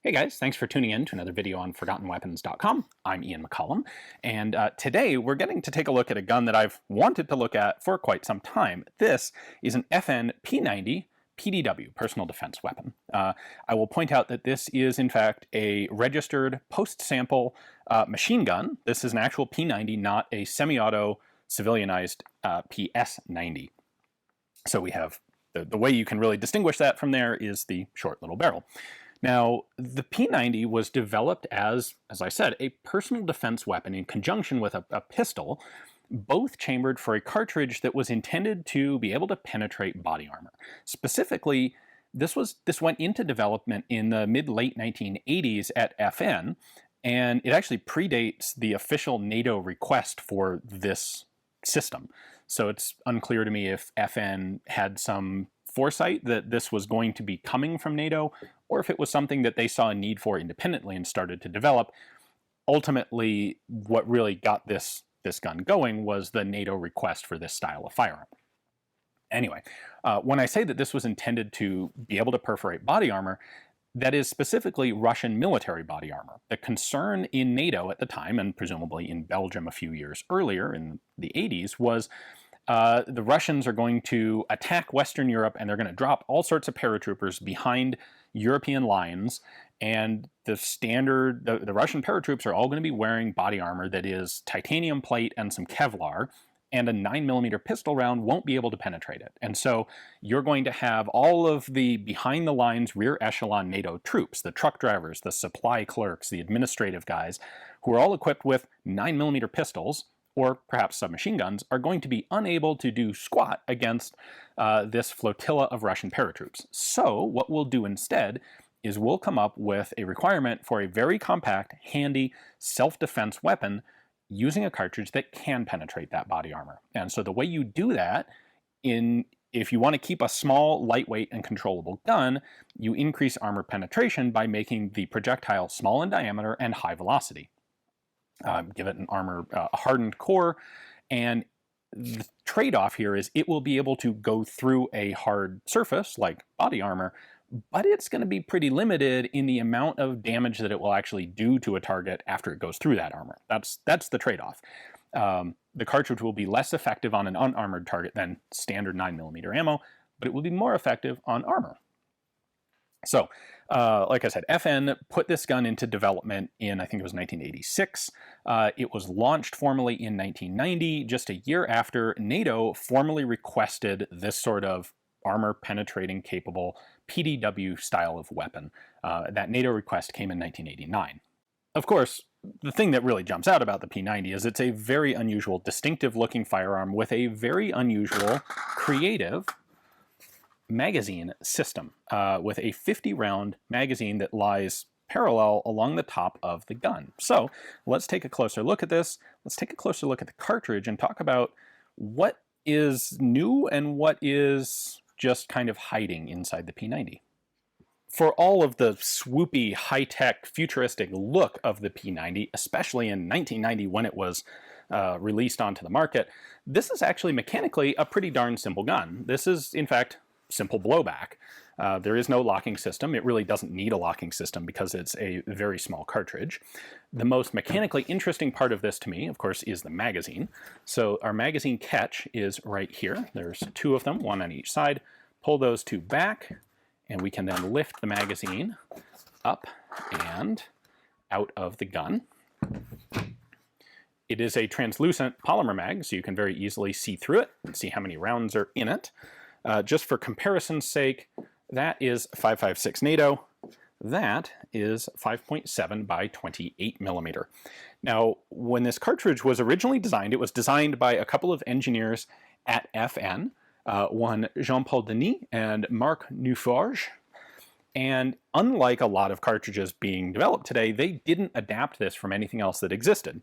Hey guys, thanks for tuning in to another video on ForgottenWeapons.com. I'm Ian McCollum, and today we're getting to take a look at a gun that I've wanted to look at for quite some time. This is an FN P90 PDW, personal defense weapon. I will point out that this is in fact a registered post-sample machine gun. This is an actual P90, not a semi-auto civilianized PS90. So we have, the way you can really distinguish that from there is the short little barrel. Now, the P90 was developed as I said, a personal defense weapon in conjunction with a pistol, both chambered for a cartridge that was intended to be able to penetrate body armor. Specifically, this went into development in the mid-late 1980s at FN, and it actually predates the official NATO request for this system. So it's unclear to me if FN had some foresight that this was going to be coming from NATO, or if it was something that they saw a need for independently and started to develop. Ultimately, what really got this gun going was the NATO request for this style of firearm. Anyway, when I say that this was intended to be able to perforate body armor, that is specifically Russian military body armor. The concern in NATO at the time, and presumably in Belgium a few years earlier in the 80s, was the Russians are going to attack Western Europe and they're going to drop all sorts of paratroopers behind European lines, and the Russian paratroops are all going to be wearing body armor that is titanium plate and some Kevlar, and a 9mm pistol round won't be able to penetrate it. And so you're going to have all of the behind the lines rear echelon NATO troops, the truck drivers, the supply clerks, the administrative guys, who are all equipped with 9mm pistols, or perhaps submachine guns, are going to be unable to do squat against this flotilla of Russian paratroops. So what we'll do instead is we'll come up with a requirement for a very compact, handy, self-defense weapon using a cartridge that can penetrate that body armor. And so the way you do that, if you want to keep a small, lightweight, and controllable gun, you increase armor penetration by making the projectile small in diameter and high velocity. Give it a hardened core, and the trade-off here is it will be able to go through a hard surface like body armor, but it's going to be pretty limited in the amount of damage that it will actually do to a target after it goes through that armor. That's the trade-off. The cartridge will be less effective on an unarmored target than standard 9mm ammo, but it will be more effective on armor. So, like I said, FN put this gun into development in, I think it was 1986. It was launched formally in 1990, just a year after NATO formally requested this sort of armor-penetrating capable PDW style of weapon. That NATO request came in 1989. Of course, the thing that really jumps out about the P90 is it's a very unusual, distinctive-looking firearm with a very unusual, creative magazine system, with a 50-round magazine that lies parallel along the top of the gun. So let's take a closer look at this. Let's take a closer look at the cartridge and talk about what is new and what is just kind of hiding inside the P90. For all of the swoopy, high-tech, futuristic look of the P90, especially in 1990 when it was released onto the market, this is actually mechanically a pretty darn simple gun. This is, in fact, simple blowback. There is no locking system. It really doesn't need a locking system because it's a very small cartridge. The most mechanically interesting part of this to me, of course, is the magazine. So our magazine catch is right here. There's two of them, one on each side. Pull those two back, and we can then lift the magazine up and out of the gun. It is a translucent polymer mag, so you can very easily see through it and see how many rounds are in it. Just for comparison's sake, that is 5.56 NATO. That is 5.7 by 28mm. Now, when this cartridge was originally designed, it was designed by a couple of engineers at FN, one Jean-Paul Denis and Marc Neuforge. And unlike a lot of cartridges being developed today, they didn't adapt this from anything else that existed.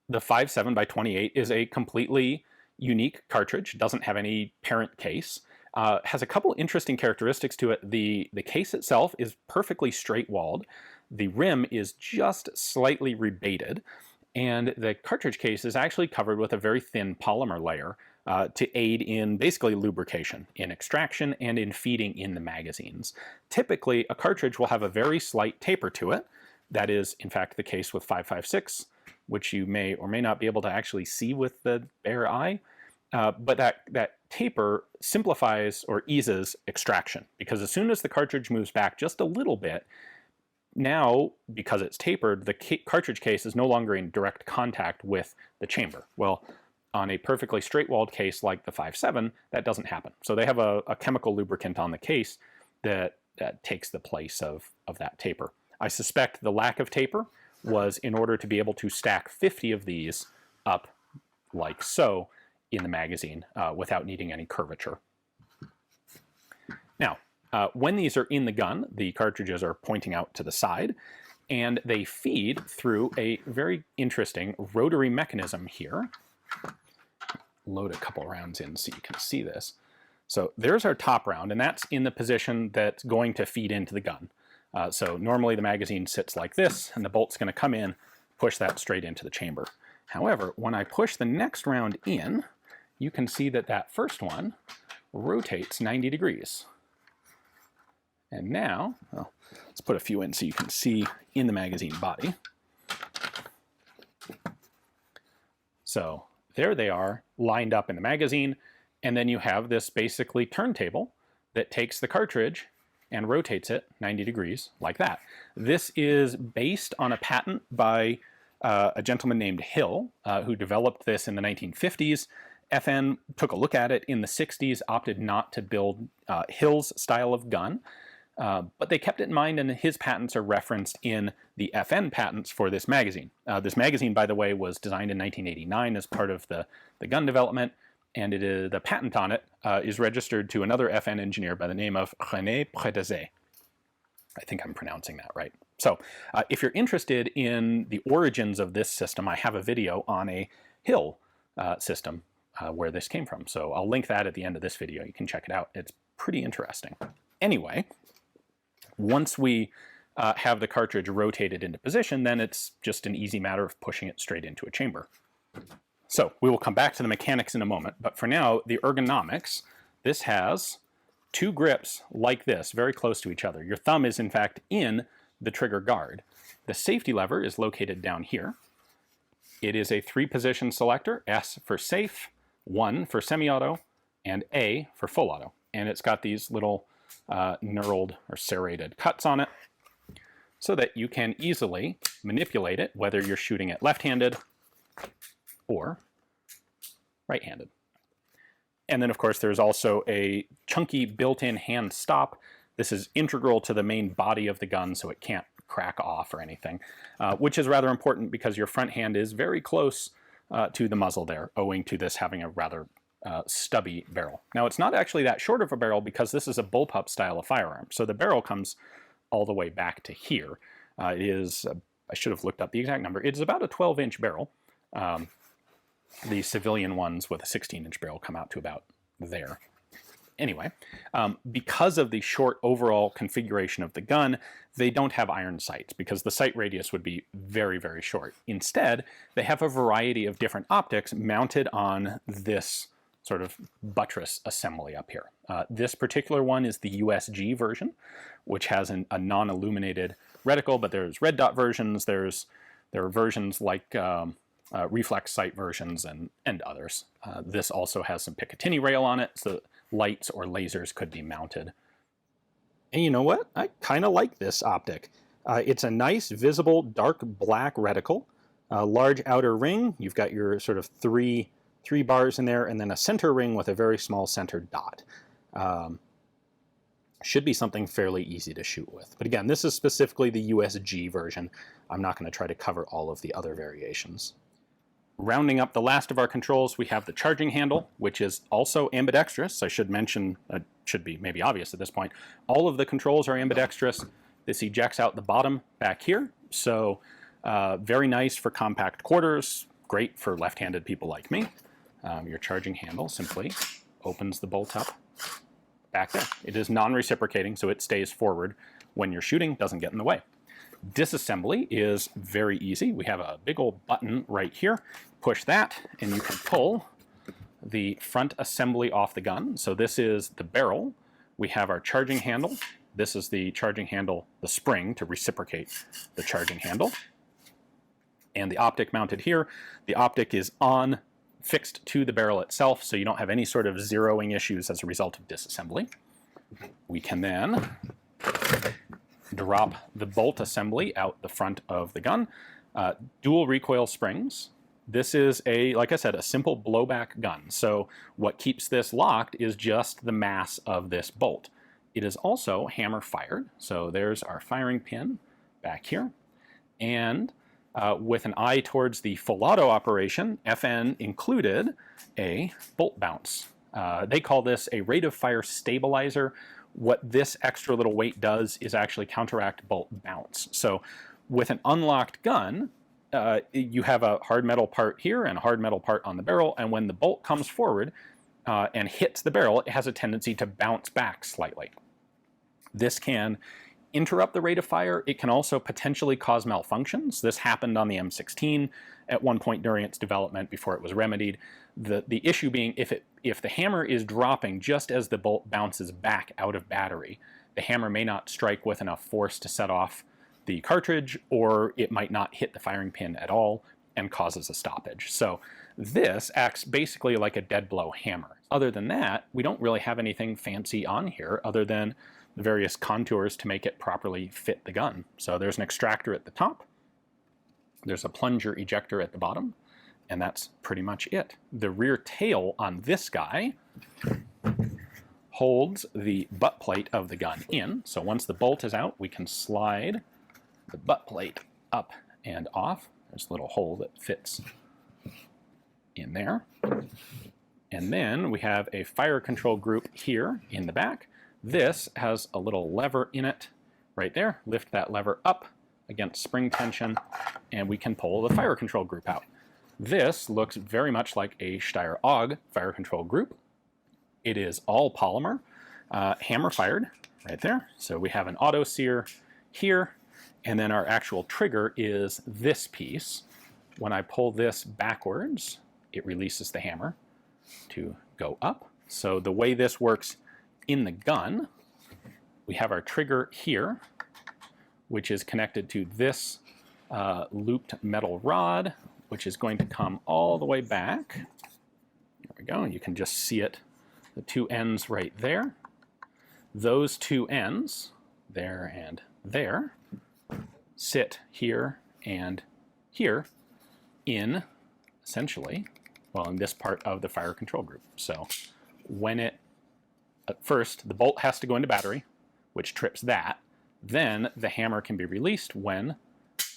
The 5.7 by 28 is a completely unique cartridge, doesn't have any parent case, has a couple interesting characteristics to it. The case itself is perfectly straight-walled, the rim is just slightly rebated, and the cartridge case is actually covered with a very thin polymer layer to aid in basically lubrication, in extraction, and in feeding in the magazines. Typically, a cartridge will have a very slight taper to it. That is, in fact, the case with 5.56, which you may or may not be able to actually see with the bare eye. But that taper simplifies or eases extraction, because as soon as the cartridge moves back just a little bit, now, because it's tapered, the cartridge case is no longer in direct contact with the chamber. Well, on a perfectly straight-walled case like the 5.7, that doesn't happen. So they have a chemical lubricant on the case that takes the place of that taper. I suspect the lack of taper was in order to be able to stack 50 of these up like so in the magazine without needing any curvature. Now, when these are in the gun, the cartridges are pointing out to the side, and they feed through a very interesting rotary mechanism here. Load a couple rounds in so you can see this. So there's our top round, and that's in the position that's going to feed into the gun. So normally the magazine sits like this, and the bolt's going to come in, push that straight into the chamber. However, when I push the next round in, you can see that that first one rotates 90 degrees. And now, well, let's put a few in so you can see in the magazine body. So there they are, lined up in the magazine, and then you have this basically turntable that takes the cartridge and rotates it 90 degrees like that. This is based on a patent by a gentleman named Hill, who developed this in the 1950s. FN took a look at it in the 60s, opted not to build Hill's style of gun, but they kept it in mind, and his patents are referenced in the FN patents for this magazine. This magazine, by the way, was designed in 1989 as part of the gun development, and the patent on it is registered to another FN engineer by the name of René Prédazé. I think I'm pronouncing that right. So if you're interested in the origins of this system, I have a video on a Hill system where this came from. So I'll link that at the end of this video. You can check it out. It's pretty interesting. Anyway, once we have the cartridge rotated into position, then it's just an easy matter of pushing it straight into a chamber. So we will come back to the mechanics in a moment, but for now, the ergonomics, this has two grips like this, very close to each other. Your thumb is in fact in the trigger guard. The safety lever is located down here. It is a 3-position selector, S for safe, 1 for semi-auto, and A for full auto. And it's got these little knurled or serrated cuts on it so that you can easily manipulate it, whether you're shooting it left-handed or right-handed. And then, of course, there's also a chunky built-in hand stop. This is integral to the main body of the gun, so it can't crack off or anything, which is rather important because your front hand is very close to the muzzle there, owing to this having a rather stubby barrel. Now, it's not actually that short of a barrel because this is a bullpup style of firearm, so the barrel comes all the way back to here. It is, I should have looked up the exact number, it's about a 12-inch barrel. The civilian ones with a 16-inch barrel come out to about there. Anyway, because of the short overall configuration of the gun, they don't have iron sights because the sight radius would be very, very short. Instead, they have a variety of different optics mounted on this sort of buttress assembly up here. This particular one is the USG version, which has a non-illuminated reticle, but there's red dot versions, there are versions like reflex sight versions and others. This also has some Picatinny rail on it, so lights or lasers could be mounted. And you know what? I kind of like this optic. It's a nice, visible, dark black reticle, a large outer ring. You've got your sort of three bars in there, and then a center ring with a very small center dot. Should be something fairly easy to shoot with. But again, this is specifically the USG version. I'm not going to try to cover all of the other variations. Rounding up the last of our controls, we have the charging handle, which is also ambidextrous. I should mention, should be maybe obvious at this point, all of the controls are ambidextrous. This ejects out the bottom back here, so very nice for compact quarters, great for left-handed people like me. Your charging handle simply opens the bolt up back there. It is non-reciprocating, so it stays forward when you're shooting, doesn't get in the way. Disassembly is very easy. We have a big old button right here. Push that, and you can pull the front assembly off the gun. So this is the barrel. We have our charging handle. This is the charging handle, the spring to reciprocate the charging handle. And the optic mounted here. The optic is fixed to the barrel itself, so you don't have any sort of zeroing issues as a result of disassembly. We can then drop the bolt assembly out the front of the gun. Dual recoil springs. This is like I said, a simple blowback gun. So what keeps this locked is just the mass of this bolt. It is also hammer fired. So there's our firing pin back here. And with an eye towards the full auto operation, FN included a bolt bounce. They call this a rate of fire stabilizer. What this extra little weight does is actually counteract bolt bounce. So with an unlocked gun, you have a hard metal part here and a hard metal part on the barrel, and when the bolt comes forward and hits the barrel, it has a tendency to bounce back slightly. This can interrupt the rate of fire. It can also potentially cause malfunctions. This happened on the M16 at one point during its development before it was remedied. The issue being if the hammer is dropping just as the bolt bounces back out of battery, the hammer may not strike with enough force to set off the cartridge, or it might not hit the firing pin at all and causes a stoppage. So this acts basically like a dead blow hammer. Other than that, we don't really have anything fancy on here other than the various contours to make it properly fit the gun. So there's an extractor at the top, there's a plunger ejector at the bottom, and that's pretty much it. The rear tail on this guy holds the butt plate of the gun in. So once the bolt is out, we can slide the butt plate up and off. There's a little hole that fits in there. And then we have a fire control group here in the back. This has a little lever in it right there. Lift that lever up against spring tension, and we can pull the fire control group out. This looks very much like a Steyr-AUG fire control group. It is all polymer, hammer fired right there. So we have an auto sear here, and then our actual trigger is this piece. When I pull this backwards, it releases the hammer to go up. So the way this works in the gun, we have our trigger here, which is connected to this looped metal rod, which is going to come all the way back. There we go. You can just see it, the two ends right there. Those two ends, there and there, sit here and here in, essentially, well, in this part of the fire control group. So when at first, the bolt has to go into battery, which trips that. Then the hammer can be released when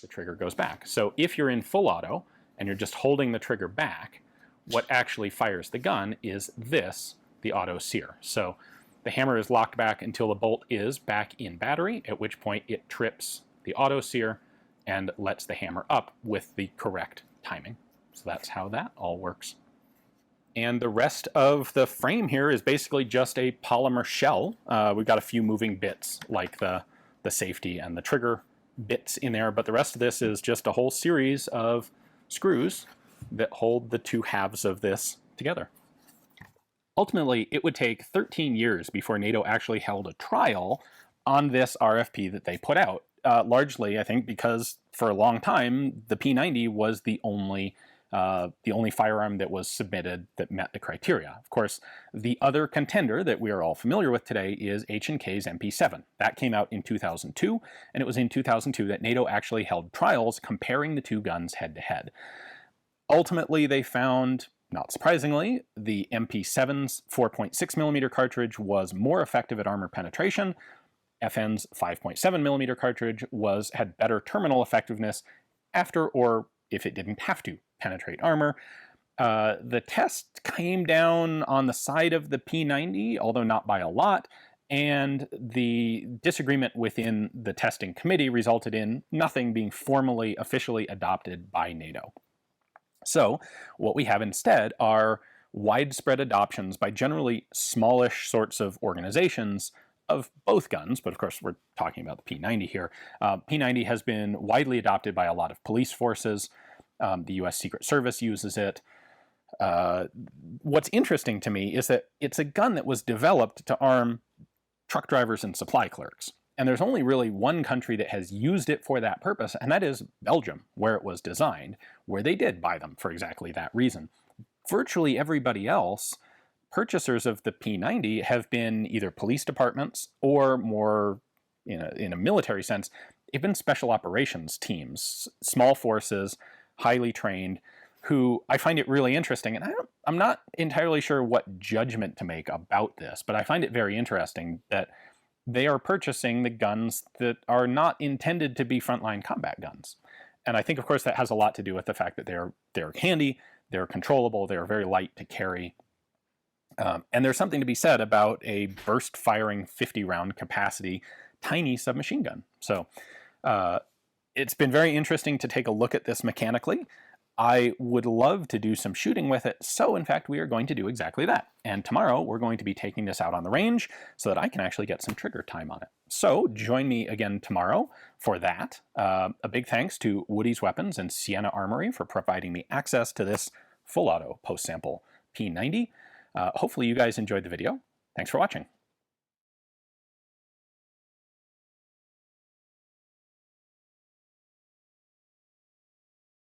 the trigger goes back. So if you're in full auto and you're just holding the trigger back, what actually fires the gun is this, the auto sear. So the hammer is locked back until the bolt is back in battery, at which point it trips the auto sear and lets the hammer up with the correct timing. So that's how that all works. And the rest of the frame here is basically just a polymer shell. We've got a few moving bits like the safety and the trigger bits in there, but the rest of this is just a whole series of screws that hold the two halves of this together. Ultimately, it would take 13 years before NATO actually held a trial on this RFP that they put out. Largely, I think, because for a long time, the P90 was the only firearm that was submitted that met the criteria. Of course, the other contender that we are all familiar with today is H&K's MP7. That came out in 2002, and it was in 2002 that NATO actually held trials comparing the two guns head-to-head. Ultimately, they found, not surprisingly, the MP7's 4.6mm cartridge was more effective at armor penetration. FN's 5.7mm cartridge had better terminal effectiveness after, or if it didn't have to, penetrate armor. The test came down on the side of the P90, although not by a lot, and the disagreement within the testing committee resulted in nothing being formally, officially adopted by NATO. So what we have instead are widespread adoptions by generally smallish sorts of organizations of both guns, but of course we're talking about the P90 here. P90 has been widely adopted by a lot of police forces. The US Secret Service uses it. What's interesting to me is that it's a gun that was developed to arm truck drivers and supply clerks. And there's only really one country that has used it for that purpose, and that is Belgium, where it was designed, where they did buy them for exactly that reason. Virtually everybody else, purchasers of the P90, have been either police departments or more, in a military sense, they've been special operations teams, small forces, highly trained, who I find it really interesting. And I'm not entirely sure what judgment to make about this, but I find it very interesting that they are purchasing the guns that are not intended to be frontline combat guns. And I think, of course, that has a lot to do with the fact that they're handy, they're controllable, they're very light to carry. And there's something to be said about a burst firing 50-round capacity tiny submachine gun. So it's been very interesting to take a look at this mechanically. I would love to do some shooting with it, so in fact we are going to do exactly that. And tomorrow we're going to be taking this out on the range so that I can actually get some trigger time on it. So join me again tomorrow for that. A big thanks to Woody's Weapons and Sienna Armory for providing me access to this full auto post sample P90. Hopefully you guys enjoyed the video. Thanks for watching.